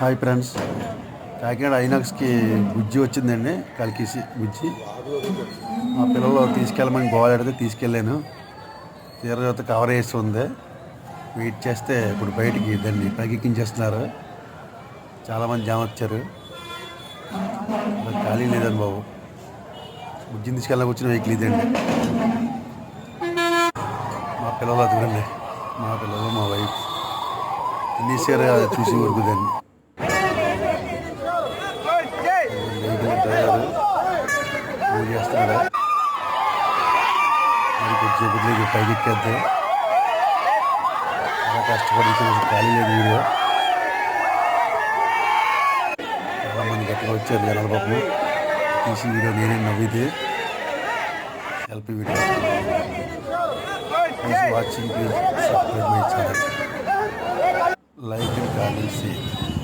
Hi friends, Kakinada ఐనాక్స్కి బుజ్జి వచ్చిందండి. కలికిసి బుజ్జి మా పిల్లలు తీసుకెళ్ళమని గోల్ అడిగితే తీసుకెళ్ళాను. తీరత కవర్ వేసి ఉంది. వెయిట్ చేస్తే ఇప్పుడు బయటికి దాన్ని పైకెక్కించేస్తున్నారు. చాలామంది జనం వచ్చారు. ఖాళీ లేదండి బాబు. బుజ్జిని తీసుకెళ్ళడానికి వచ్చిన వెహికల్ ఇదండి. మా పిల్లలు అదిగండి, మా పిల్లలు మా వైఫ్ ఇన్నిసారి చూసి ఊరుకుదండి. డ్రైవర్ మూవ్ చేస్తున్నాడు. మరి కొద్దిసేపటికి పైకి ఎక్కేద్దాం. చాలా కష్టపడి ఖాళీ లేదు వీడియో. చాలామంది గట్టిగా వచ్చారు జనాల పాపం. తీసి వీడియో నేనే నవ్వితే selfie video. Please watching, please subscribe my channel, like and comment, share.